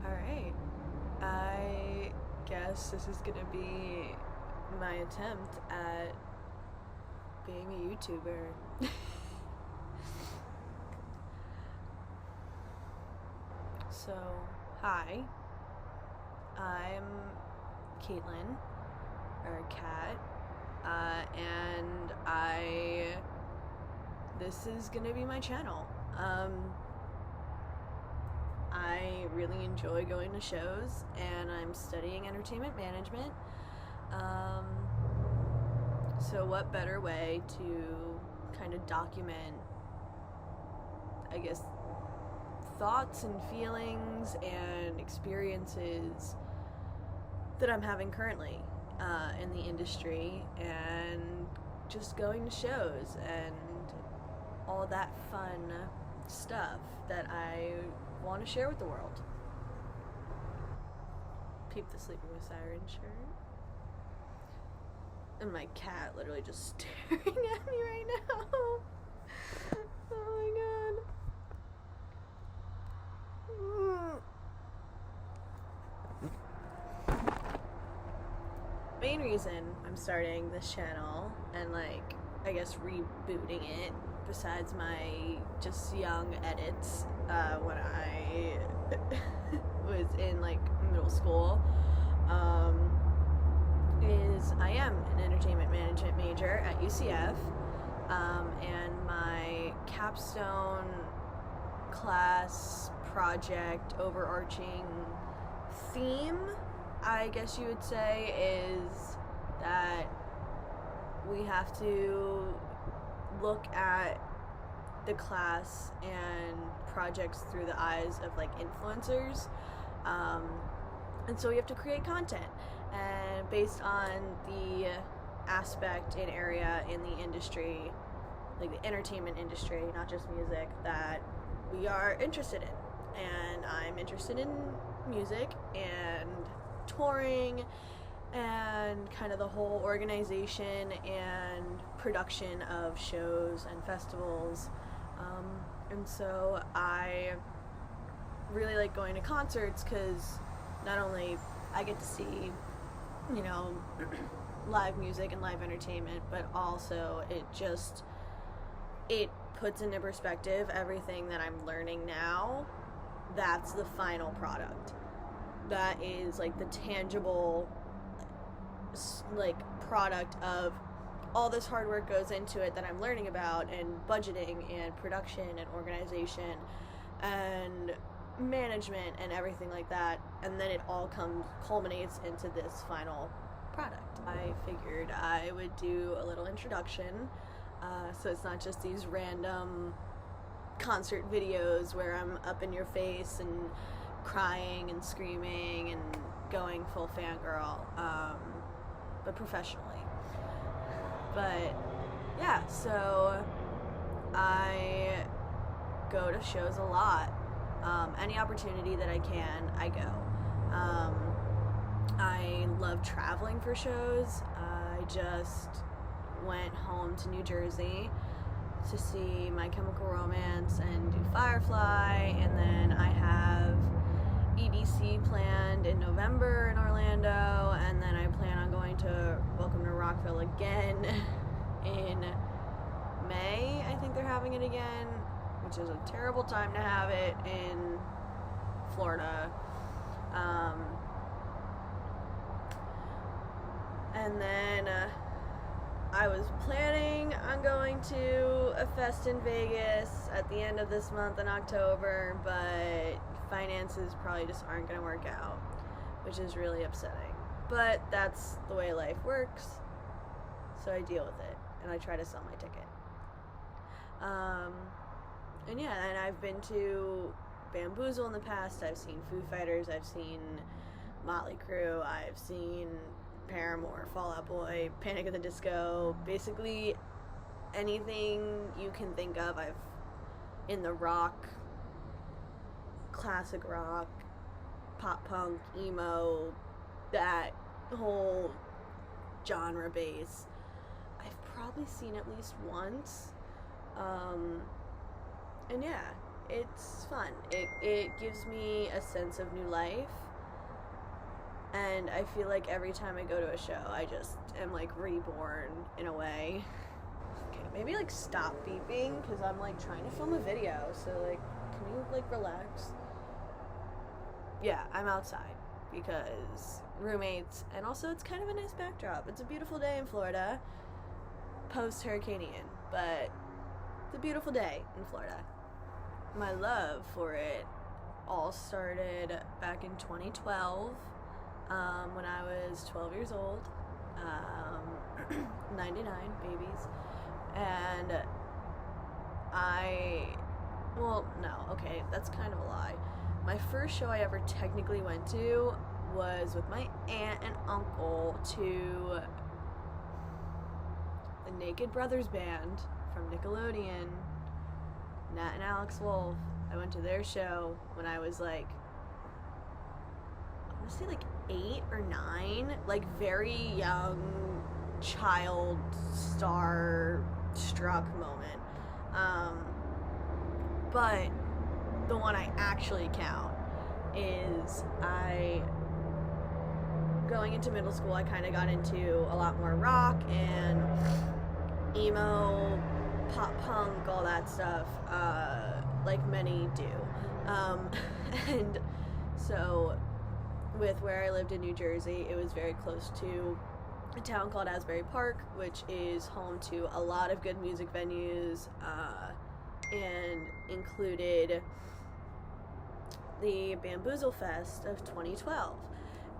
Alright. I guess this is gonna be my attempt at being a YouTuber. So, hi. I'm Caitlin, or Kat, and this is gonna be my channel. I really enjoy going to shows, and I'm studying entertainment management. So what better way to kind of document, I guess, thoughts and feelings and experiences that I'm having currently in the industry, and just going to shows and all that fun stuff that I want to share with the world. Peep the Sleeping with Siren shirt. And my cat literally just staring at me right now. Oh my god. Main reason I'm starting this channel and I guess rebooting it, besides my just young edits when I was in middle school, is I am an entertainment management major at UCF, and my capstone class project overarching theme, I guess you would say, is that we have to look at the class and projects through the eyes of influencers, and so we have to create content, and based on the aspect and area in the industry, the entertainment industry, not just music, that we are interested in. And I'm interested in music and touring and kind of the whole organization and production of shows and festivals, and so I really like going to concerts, because not only I get to see live music and live entertainment, but also it puts into perspective everything that I'm learning now. That's the final product. That is the tangible product of all this hard work goes into it that I'm learning about, and budgeting and production and organization and management and everything like that, and then it all culminates into this final product. I figured I would do a little introduction, so it's not just these random concert videos where I'm up in your face and crying and screaming and going full fangirl, but professionally. But yeah, so I go to shows a lot. Any opportunity that I can, I go. I love traveling for shows. I just went home to New Jersey to see My Chemical Romance and do Firefly, and then I have EDC planned in November in Orlando, and then I plan on going to Welcome to Rockville again in May. I think they're having it again, which is a terrible time to have it in Florida. And then I was planning on going to a fest in Vegas at the end of this month in October, but finances probably just aren't going to work out, which is really upsetting. But that's the way life works, so I deal with it, and I try to sell my ticket. And yeah, and I've been to Bamboozle in the past. I've seen Foo Fighters, I've seen Motley Crue, I've seen Paramore, Fall Out Boy, Panic at the Disco, basically anything you can think of. I've in the rock, classic rock, pop punk, emo, that whole genre base, I've probably seen at least once. And yeah, it's fun. It gives me a sense of new life, and I feel like every time I go to a show, I just am like reborn in a way. Okay, maybe like stop beeping because I'm like trying to film a video. So like, can you like relax? Yeah, I'm outside because roommates, and also it's kind of a nice backdrop. It's a beautiful day in Florida, post-hurricanian, but it's a beautiful day in Florida. My love for it all started back in 2012 when I was 12 years old, 99 babies, and that's kind of a lie. My first show I ever technically went to was with my aunt and uncle to the Naked Brothers Band from Nickelodeon, Nat and Alex Wolf. I went to their show when I was like, I want to say like 8 or 9, like very young child star struck moment. But the one I actually count is going into middle school, I kind of got into a lot more rock and emo, pop punk, all that stuff, like many do. And so with where I lived in New Jersey, it was very close to a town called Asbury Park, which is home to a lot of good music venues, and included the Bamboozle Fest of 2012.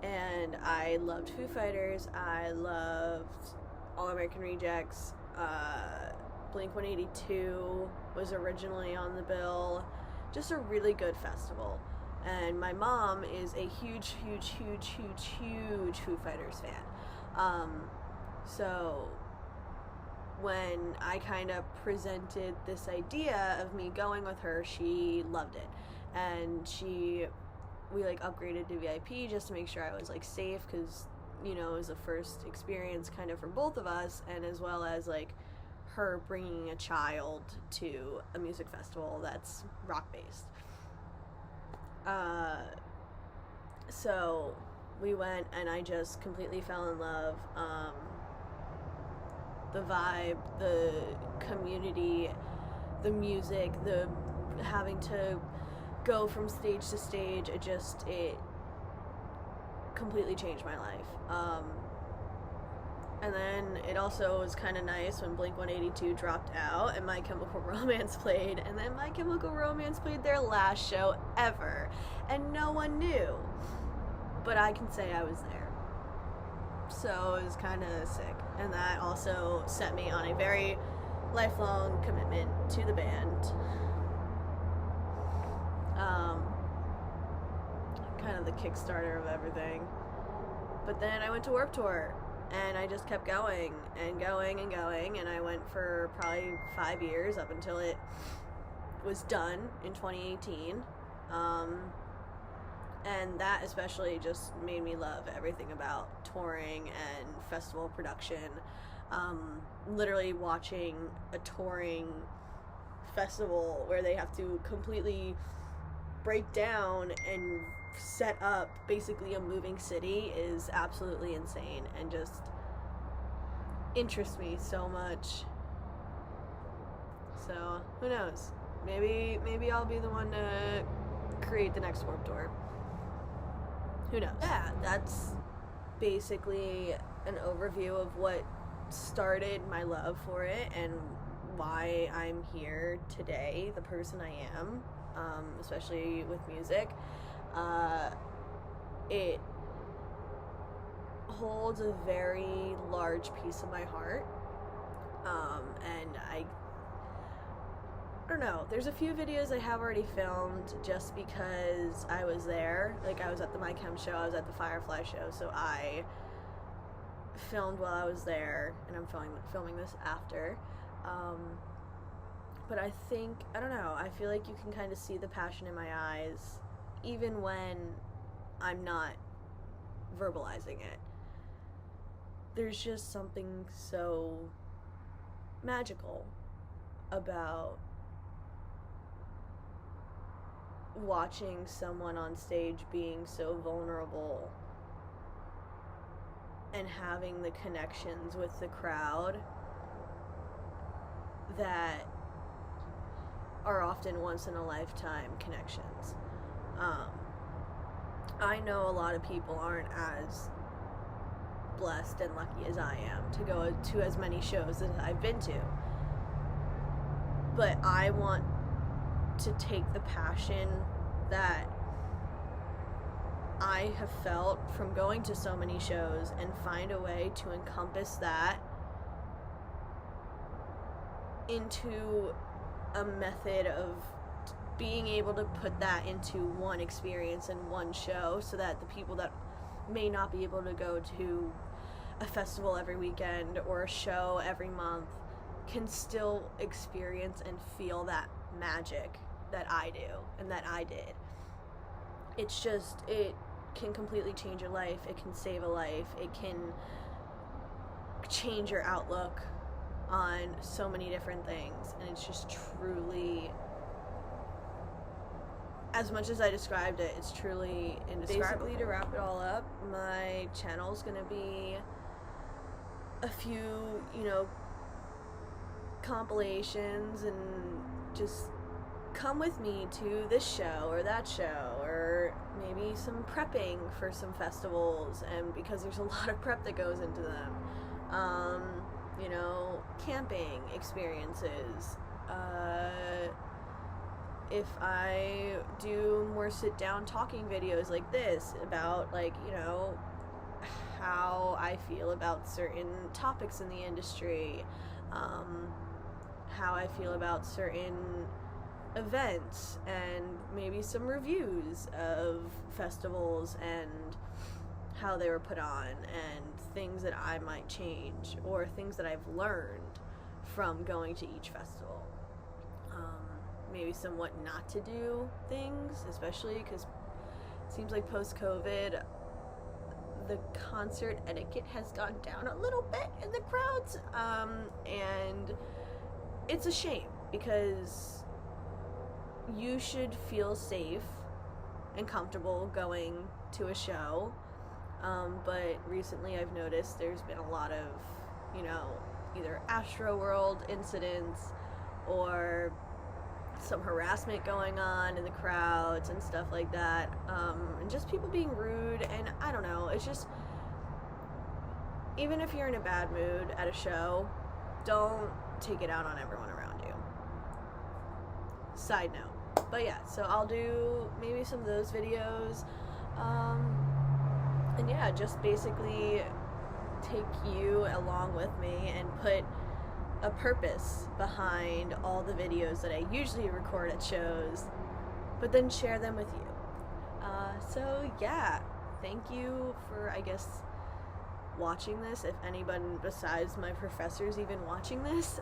And I loved Foo Fighters, I loved All American Rejects, Blink-182 was originally on the bill. Just a really good festival. And my mom is a huge Foo Fighters fan. So when I kind of presented this idea of me going with her, she loved it. And we like upgraded to VIP just to make sure I was like safe, because, you know, it was the first experience kind of for both of us, and as well as like her bringing a child to a music festival that's rock based. So we went, and I just completely fell in love. The vibe, the community, the music, the having to go from stage to stage, it completely changed my life. And then it also was kind of nice when Blink-182 dropped out and My Chemical Romance played, and then My Chemical Romance played their last show ever, and no one knew, but I can say I was there. So it was kind of sick, and that also set me on a very lifelong commitment to the band. Kind of the Kickstarter of everything. But then I went to Warped Tour, and I just kept going and going and going, and I went for probably 5 years up until it was done in 2018. And that especially just made me love everything about touring and festival production. Literally watching a touring festival where they have to completely break down and set up basically a moving city is absolutely insane and just interests me so much. So who knows, maybe I'll be the one to create the next Warped Tour. Who knows? Yeah, that's basically an overview of what started my love for it and why I'm here today, the person I am, especially with music. It holds a very large piece of my heart, and I don't know, there's a few videos I have already filmed just because I was there. Like, I was at the My Chem show, I was at the Firefly show, so I filmed while I was there, and I'm filming this after. But I think, I don't know, I feel like you can kind of see the passion in my eyes even when I'm not verbalizing it. There's just something so magical about watching someone on stage being so vulnerable and having the connections with the crowd that are often once in a lifetime connections. I know a lot of people aren't as blessed and lucky as I am to go to as many shows as I've been to. But I want to take the passion that I have felt from going to so many shows and find a way to encompass that into a method of being able to put that into one experience and one show, so that the people that may not be able to go to a festival every weekend or a show every month can still experience and feel that magic that I do and that I did. It's just, it can completely change your life. It can save a life. It can change your outlook on so many different things. And it's just truly, as much as I described it, it's truly indescribable. Basically, to wrap it all up, my channel's gonna be a few, compilations, and just come with me to this show or that show, or maybe some prepping for some festivals, and because there's a lot of prep that goes into them. Camping experiences. If I do more sit-down talking videos like this about, how I feel about certain topics in the industry, how I feel about certain events, and maybe some reviews of festivals and how they were put on, and things that I might change, or things that I've learned from going to each festival. Maybe some what not to do things, especially because it seems like post-COVID, the concert etiquette has gone down a little bit in the crowds, and it's a shame, because you should feel safe and comfortable going to a show, but recently I've noticed there's been a lot of, either Astroworld incidents or some harassment going on in the crowds and stuff like that, and just people being rude, and I don't know, it's just, even if you're in a bad mood at a show, don't take it out on everyone around you. Side note. But yeah, so I'll do maybe some of those videos, and yeah, just basically take you along with me and put a purpose behind all the videos that I usually record at shows, but then share them with you. So yeah, thank you for, watching this, if anyone besides my professors even watching this.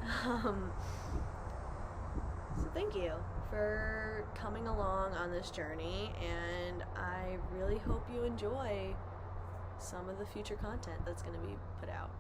So thank you for coming along on this journey, and I really hope you enjoy some of the future content that's going to be put out.